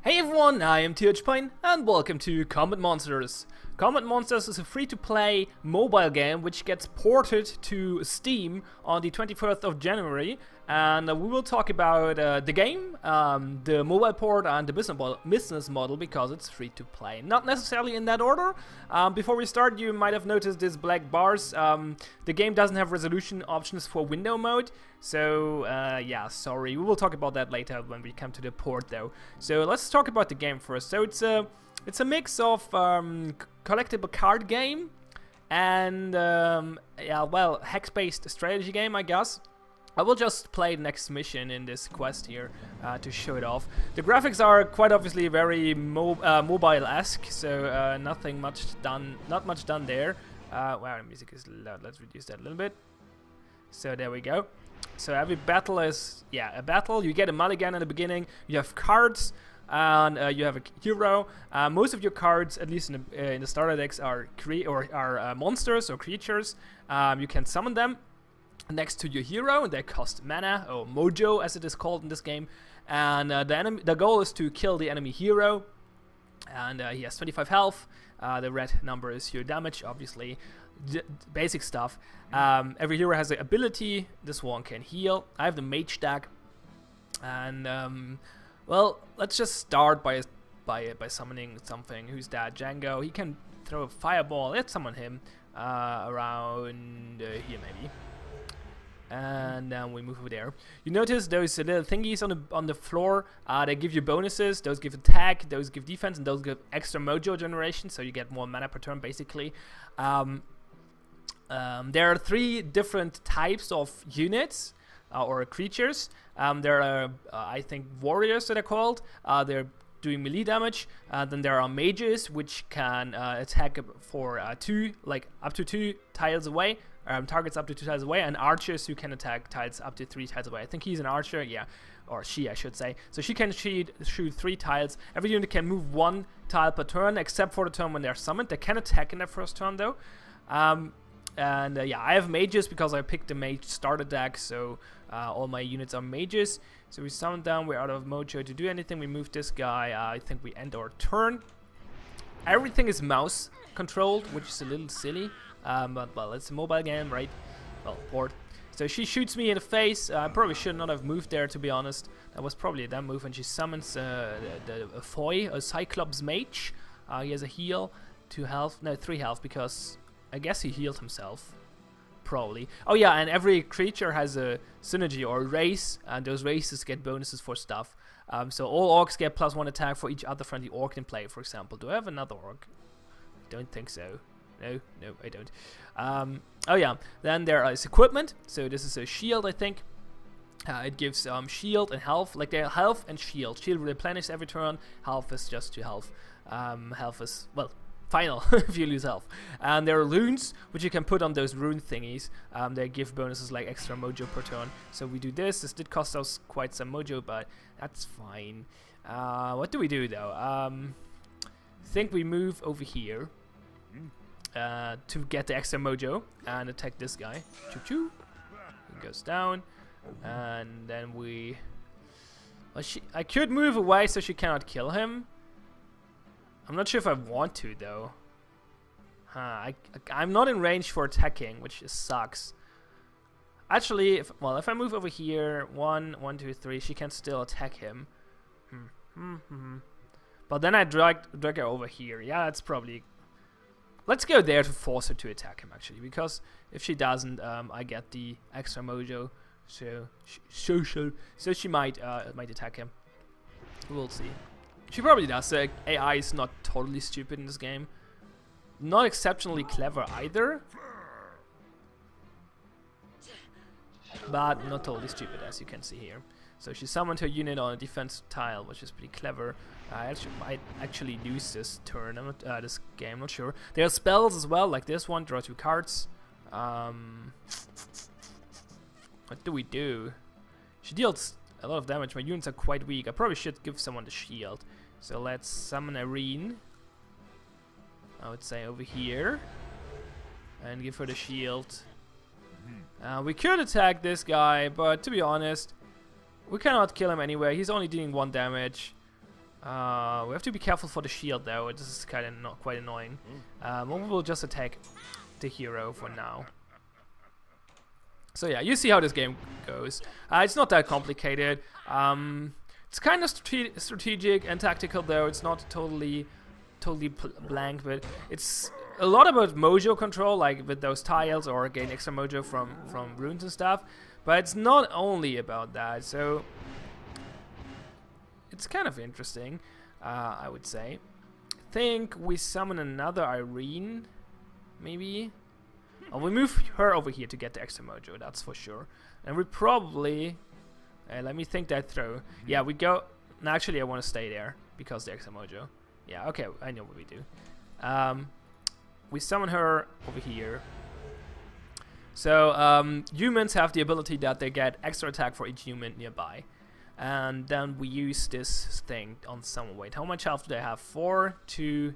Hey everyone, I am THPine and welcome to Combat Monsters. Combat Monsters is a free-to-play mobile game which gets ported to Steam on the 21st of January, and we will talk about the game, the mobile port and the business model because it's free-to-play. Not necessarily in that order. Before we start, you might have noticed these black bars. The game doesn't have resolution options for window mode, so yeah, sorry. We will talk about that later when we come to the port though. So let's talk about the game first. So it's a mix of collectible card game and yeah, well, hex-based strategy game, I guess. I will just play the next mission in this quest here to show it off. The graphics are quite obviously very mobile-esque, so not much done there. Wow, the music is loud. Let's reduce that a little bit. So there we go. So every battle is, yeah, a battle. You get a mulligan in the beginning. You have cards. And you have a hero. Most of your cards, at least in the starter decks, are monsters or creatures. You can summon them next to your hero, and they cost mana or mojo, as it is called in this game. And the goal is to kill the enemy hero. And he has 25 health. The red number is your damage, obviously. Basic stuff. Every hero has an ability. This one can heal. I have the mage deck, and well, let's just start by summoning something. Who's that? Django. He can throw a fireball. Let's summon him around here maybe. And then we move over there. You notice those little thingies on the floor. They give you bonuses. Those give attack. Those give defense, and those give extra mojo generation. So you get more mana per turn, basically. There are 3 different types of units. Or creatures. There are, I think, warriors that are called. They're doing melee damage. Then there are mages, which can attack for up to 2 tiles away. Targets up to 2 tiles away. And archers who can attack tiles up to 3 tiles away. I think he's an archer, yeah. Or she, I should say. So she can shoot 3 tiles. Every unit can move 1 tile per turn, except for the turn when they're summoned. They can attack in their first turn, though. And yeah, I have mages because I picked the mage starter deck, so all my units are mages. So we summon down, we're out of mojo to do anything. We move this guy, I think we end our turn. Everything is mouse controlled, which is a little silly, but well, it's a mobile game, right? Well, port. So she shoots me in the face. I probably should not have moved there, to be honest. That was probably a dumb move, and she summons a Foy, a Cyclops mage. He has a heal, 2 health, no, 3 health, because I guess he healed himself. Probably. Oh yeah, and every creature has a synergy or a race, and those races get bonuses for stuff. So all orcs get +1 attack for each other friendly orc in play, for example. Do I have another orc? Don't think so. No, I don't. Oh yeah, then there is equipment. So this is a shield, I think. It gives shield and health, like they're health and shield. Shield replenishes every turn. Health is just 2 health. Health is, well, final if you lose health. And there are runes which you can put on those rune thingies. They give bonuses like extra mojo per turn. So we do this. This did cost us quite some mojo, but that's fine. What do we do though? I think we move over here to get the extra mojo and attack this guy. Choo choo. He goes down, and then we. Well, I could move away so she cannot kill him. I'm not sure if I want to, though. I'm not in range for attacking, which sucks. Actually, if I move over here, 1, 2, 3, she can still attack him. But then I drag her over here. Yeah, that's probably... Let's go there to force her to attack him, actually. Because if she doesn't, I get the extra mojo. So she might attack him. We'll see. She probably does. AI is not totally stupid in this game. Not exceptionally clever either. But not totally stupid, as you can see here. So she summoned her unit on a defense tile, which is pretty clever. I might actually lose this turn. I'm not, this game, I'm not sure. There are spells as well, like this one. Draw 2 cards. What do we do? She deals a lot of damage. My units are quite weak. I probably should give someone the shield. So let's summon Irene. I would say over here. And give her the shield. We could attack this guy, but to be honest, we cannot kill him anyway. He's only dealing 1 damage. We have to be careful for the shield though. This is kind of not quite annoying. We'll just attack the hero for now. So yeah, you see how this game goes. It's not that complicated. It's kind of strategic and tactical though. It's not totally blank, but it's a lot about mojo control, like with those tiles, or gain extra mojo from runes and stuff. But it's not only about that. So it's kind of interesting, I would say. I think we summon another Irene, maybe. Oh, we move her over here to get the extra mojo, that's for sure. And we probably... let me think that through. Yeah, we go... No, actually, I want to stay there because the extra mojo. Yeah, okay, I know what we do. We summon her over here. So, humans have the ability that they get extra attack for each human nearby. And then we use this thing on someone. Wait, how much health do they have? 4 to...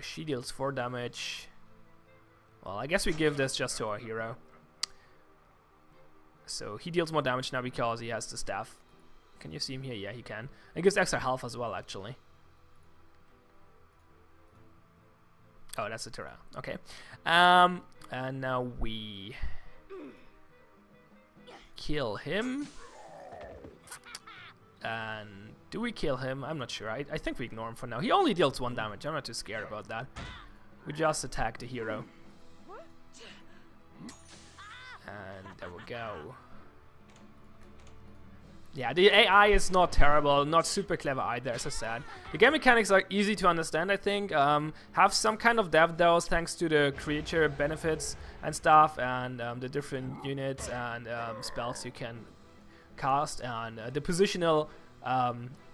she deals 4 damage. Well, I guess we give this just to our hero. So he deals more damage now because he has the staff. Can you see him here? Yeah, he can. It gives extra health as well, actually. Oh, that's the Terra. Okay. And now we kill him. And do we kill him? I'm not sure. I think we ignore him for now. He only deals 1 damage. I'm not too scared about that. We just attack the hero. And there we go. Yeah, the AI is not terrible, not super clever either, as I said. The game mechanics are easy to understand, I think. Have some kind of depth though, thanks to the creature benefits and stuff, and the different units and spells you can cast, and the positional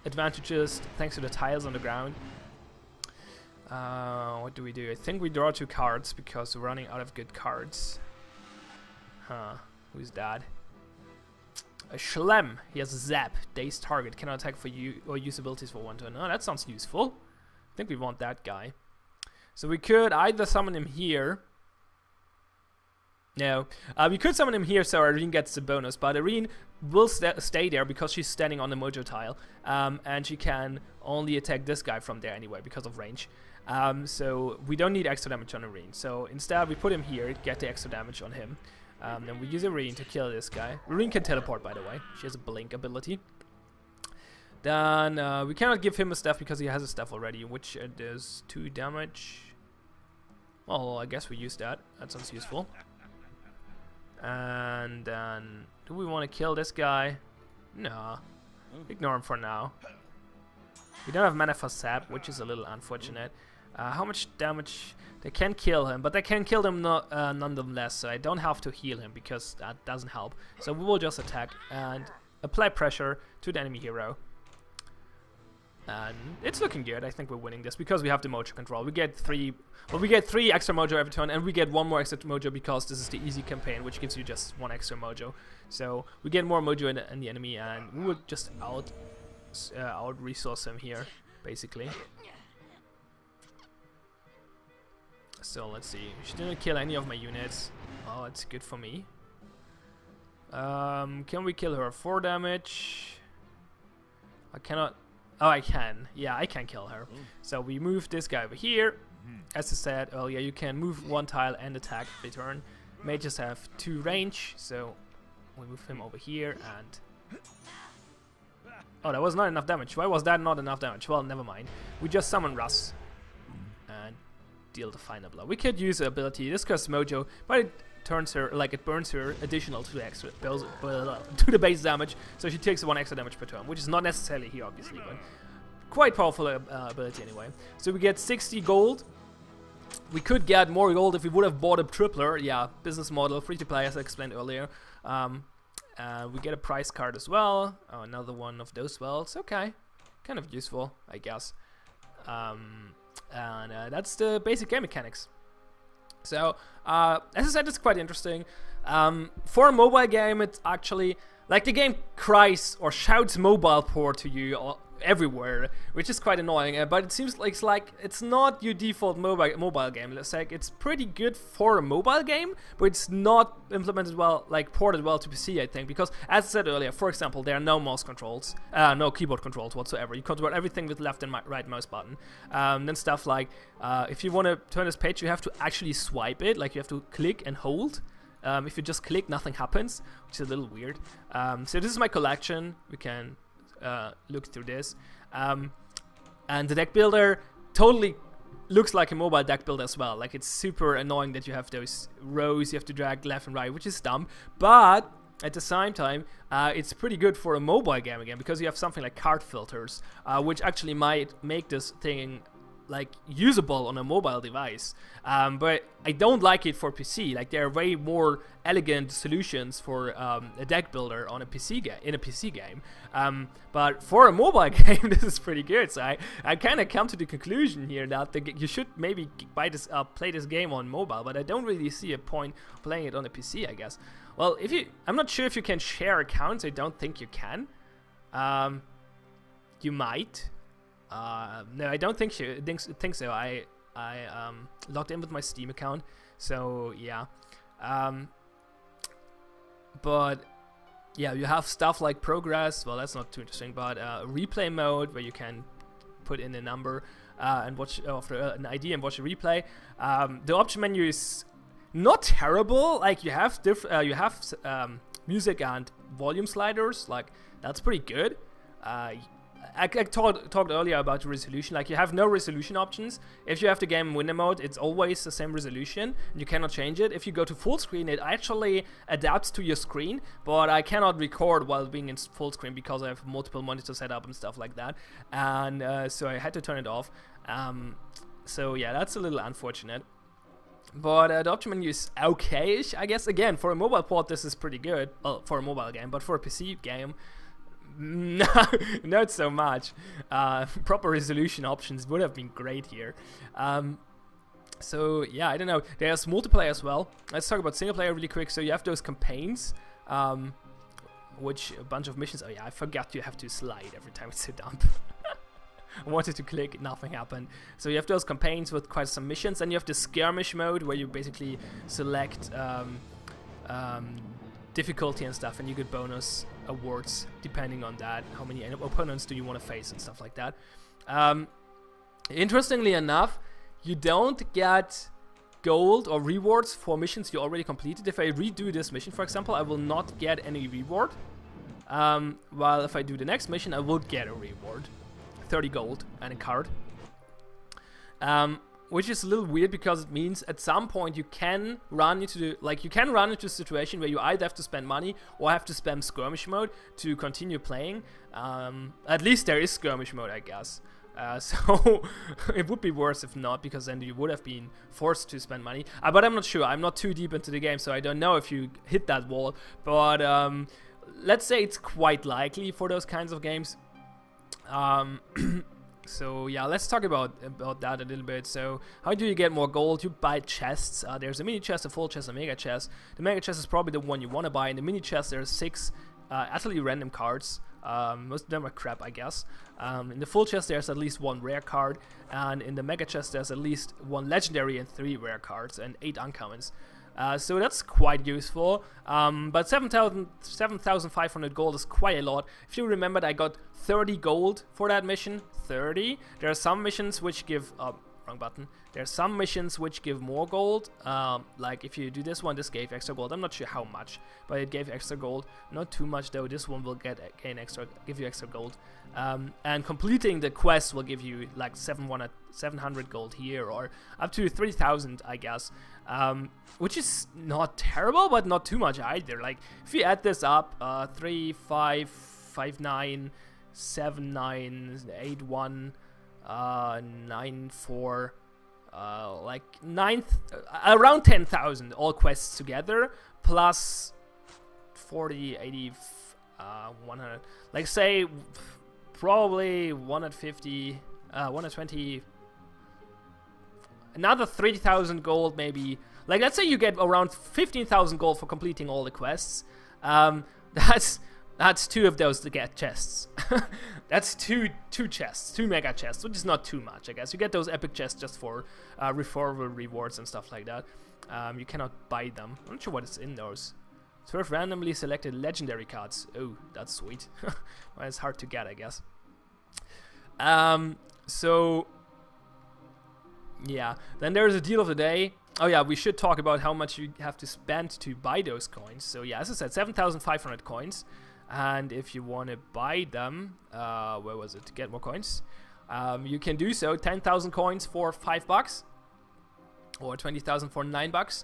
advantages thanks to the tiles on the ground. What do we do? I think we draw 2 cards because we're running out of good cards. Huh, who's that? A Shlem. He has a Zap. Dazed target. Cannot attack for you or use abilities for 1 turn. Oh, that sounds useful. I think we want that guy. So we could either summon him here. No. We could summon him here so Irene gets the bonus, but Irene will stay there because she's standing on the mojo tile. And she can only attack this guy from there anyway because of range. So we don't need extra damage on Irene. So instead we put him here, get the extra damage on him. Then we use Irene to kill this guy. Irene can teleport, by the way. She has a blink ability. Then we cannot give him a staff because he has a staff already, which does 2 damage. Well, I guess we use that. That sounds useful. And then, do we want to kill this guy? No. Ignore him for now. We don't have mana for sap, which is a little unfortunate. How much damage? They can kill him, but they can kill him nonetheless, so I don't have to heal him because that doesn't help. So we will just attack and apply pressure to the enemy hero. And it's looking good. I think we're winning this because we have the mojo control. We get 3 extra mojo every turn, and we get 1 more extra mojo because this is the easy campaign, which gives you just 1 extra mojo. So we get more mojo in the enemy, and we will just out resource him here, basically. So let's see. She didn't kill any of my units. Oh, it's good for me. Can we kill her? 4 damage. I cannot. Oh, I can. Yeah, I can kill her. So we move this guy over here. As I said earlier, you can move 1 tile and attack every turn. Mages have 2 range, so we move him over here and... Oh, that was not enough damage. Why was that not enough damage? Well, never mind. We just summon Russ and deal the final blow. We could use the ability. This costs mojo, but it turns her, like it burns her additional to the extra to the base damage, so she takes 1 extra damage per turn, which is not necessarily here, obviously, but quite powerful ability anyway. So we get 60 gold. We could get more gold if we would have bought a tripler. Yeah, business model, free to play, as I explained earlier. We get a prize card as well. Oh, another one of those spells. Okay, kind of useful, I guess. And that's the basic game mechanics. So, as I said, it's quite interesting. For a mobile game, it's actually like the game cries or shouts mobile port to you everywhere, which is quite annoying. But it seems like it's not your default mobile game. It's like it's pretty good for a mobile game, but it's not implemented well, like ported well to PC, I think, because as I said earlier, for example, there are no mouse controls, no keyboard controls whatsoever. You control everything with left and right mouse button. Then stuff like if you want to turn this page, you have to actually swipe it, like you have to click and hold. If you just click, nothing happens, which is a little weird. So this is my collection. We can look through this. And the deck builder totally looks like a mobile deck builder as well. Like, it's super annoying that you have those rows you have to drag left and right, which is dumb. But at the same time, it's pretty good for a mobile game again, because you have something like card filters, which actually might make this thing like usable on a mobile device, but I don't like it for PC. Like, there are way more elegant solutions for a deck builder on a PC in a PC game, but for a mobile game this is pretty good. So I kind of come to the conclusion here that you should maybe play this game on mobile, but I don't really see a point playing it on a PC, I guess. Well, I'm not sure if you can share accounts. I don't think you can. You might. No, I don't think so. I logged in with my Steam account, so yeah. But yeah, you have stuff like progress. Well, that's not too interesting, but replay mode, where you can put in a number and watch after an ID and watch a replay. The option menu is not terrible. Like, you have music and volume sliders. Like, that's pretty good. I talked earlier about the resolution. Like, you have no resolution options. If you have the game in window mode, it's always the same resolution, and you cannot change it. If you go to full screen, it actually adapts to your screen, but I cannot record while being in full screen because I have multiple monitors set up and stuff like that, and so I had to turn it off. So yeah, that's a little unfortunate. But the option menu is okay-ish, I guess. Again, for a mobile port, this is pretty good. Well, for a mobile game, but for a PC game, no, not so much. Proper resolution options would have been great here. So yeah, I don't know. There's multiplayer as well. Let's talk about single player really quick. So you have those campaigns, which a bunch of missions. Oh yeah, I forgot you have to slide every time. It's so dumb. I wanted to click, nothing happened. So you have those campaigns with quite some missions, and you have the skirmish mode where you basically select difficulty and stuff, and you get bonus awards depending on that. How many opponents do you want to face and stuff like that. Interestingly enough, you don't get gold or rewards for missions you already completed. If I redo this mission, for example, I will not get any reward. While if I do the next mission, I will get a reward. 30 gold and a card. Which is a little weird, because it means at some point you can run into a situation where you either have to spend money or have to spam skirmish mode to continue playing. At least there is skirmish mode, I guess. So it would be worse if not, because then you would have been forced to spend money. But I'm not sure. I'm not too deep into the game, so I don't know if you hit that wall. But let's say it's quite likely for those kinds of games. So yeah, let's talk about that a little bit. So how do you get more gold? You buy chests. There's a mini chest, a full chest, a mega chest. The mega chest is probably the one you want to buy. In the mini chest, there's 6 utterly random cards. Most of them are crap, I guess. In the full chest, there's at least 1 rare card, and in the mega chest, there's at least 1 legendary and 3 rare cards and 8 uncommons. So that's quite useful, but 7,500 gold is quite a lot. If you remember, I got 30 gold for that mission. 30. There are some missions which give wrong button. There are some missions which give more gold. Like if you do this one, this gave extra gold. I'm not sure how much, but it gave extra gold. Not too much though. This one will give you extra gold. And completing the quest will give you like 700 gold here, or up to 3,000, I guess. Which is not terrible, but not too much either. Like if you add this up, 3, 5, 5, 9, 7, 9, 8, 1, 9, 4, like around 10,000 all quests together, plus 40, 80, 100. Like say probably 150, 120. Another 3,000 gold maybe. Like let's say you get around 15,000 gold for completing all the quests. That's 2 of those to get chests. That's two chests, 2 mega chests, which is not too much, I guess. You get those epic chests just for referral rewards and stuff like that. You cannot buy them. I'm not sure what is in those. 12 randomly selected legendary cards. Oh, that's sweet. Well, it's hard to get, I guess. So yeah, then there's a deal of the day. Oh yeah, we should talk about how much you have to spend to buy those coins. So yeah, as I said, 7,500 coins. And if you want to buy them, where was it? To get more coins, you can do so. 10,000 coins for $5, or 20,000 for $9.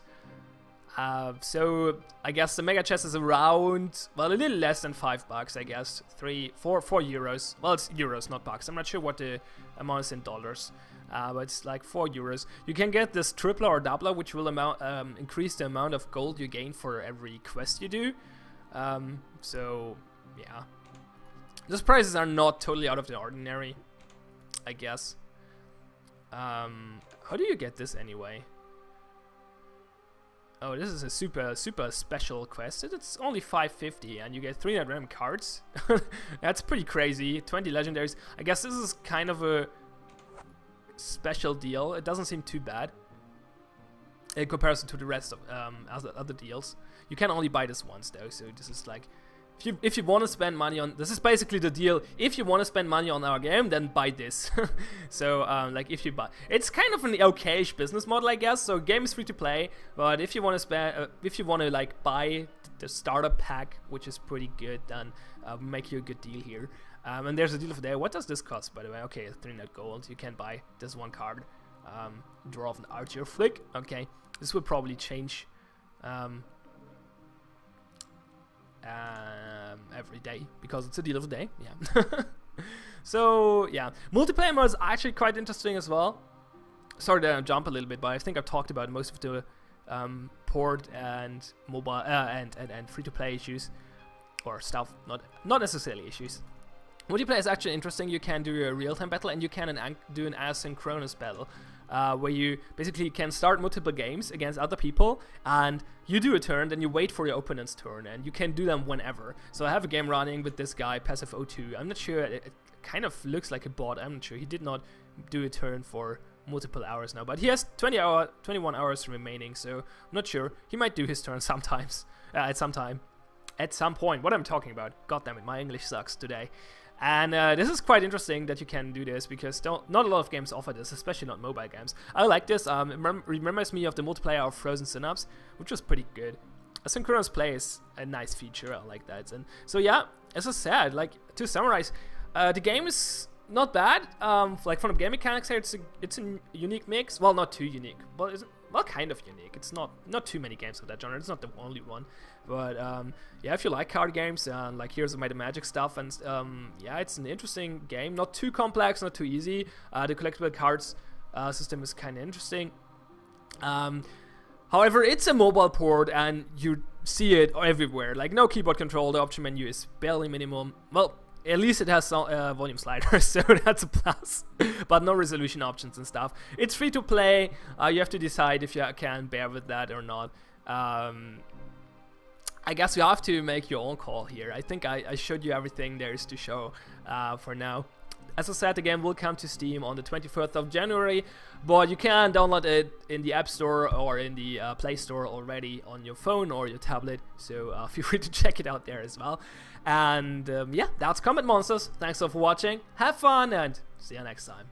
So I guess the mega chest is around, well, a little less than $5, I guess. 4 euros. Well, it's euros, not bucks. I'm not sure what the amount is in dollars, but it's like 4 euros. You can get this tripler or doubler, which will increase the amount of gold you gain for every quest you do. So yeah, those prices are not totally out of the ordinary, I guess. How do you get this anyway? Oh, this is a super special quest. It's only 550 and you get 300 random cards. That's pretty crazy. 20 legendaries. I guess this is kind of a special deal. It doesn't seem too bad in comparison to the rest of other deals. You can only buy this once though, so this is like, if you want to spend money on, this is basically the deal. If you want to spend money on our game, then buy this. So like if you buy, it's kind of an okayish business model, I guess. So game is free to play, but if you want to spend, if you want to like buy the starter pack, which is pretty good, then make you a good deal here. And there's a deal of the day. What does this cost, by the way? Okay, 300 gold. You can buy this one card. Draw an archer flick. Okay, this will probably change every day because it's a deal of the day. Yeah. So yeah, multiplayer mode is actually quite interesting as well. Sorry that I jump a little bit, but I think I've talked about most of the port and mobile and free-to-play issues or stuff. Not necessarily issues. Multiplayer is actually interesting. You can do a real-time battle and you can do an asynchronous battle. Where you basically can start multiple games against other people, and you do a turn, then you wait for your opponent's turn, and you can do them whenever. So I have a game running with this guy, Passive 02. I'm not sure, it kind of looks like a bot. I'm not sure. He did not do a turn for multiple hours now, but he has 21 hours remaining, so I'm not sure. He might do his turn sometimes, at some point. What I'm talking about. God damn it, my English sucks today. And this is quite interesting that you can do this because not a lot of games offer this, especially not mobile games. I like this. It remembers me of the multiplayer of Frozen Synapse, which was pretty good. Asynchronous play is a nice feature. I like that. And so yeah, as I said, like to summarize, the game is not bad. Like from the game mechanics here, it's a unique mix. Well, not too unique, but it's kind of unique. It's not too many games of that genre. It's not the only one. But yeah, if you like card games and like Heroes of Might and Magic stuff, and yeah, it's an interesting game. Not too complex, not too easy. The collectible cards system is kind of interesting. However, it's a mobile port and you see it everywhere. Like no keyboard control. The option menu is barely minimum. Well, at least it has some volume sliders, so that's a plus. But no resolution options and stuff. It's free to play. You have to decide if you can bear with that or not. I guess you have to make your own call here. I think I showed you everything there is to show for now. As I said, the game will come to Steam on the 24th of January, but you can download it in the App Store or in the Play Store already on your phone or your tablet, so feel free to check it out there as well. And yeah, that's Combat Monsters. Thanks for watching, have fun, and see you next time.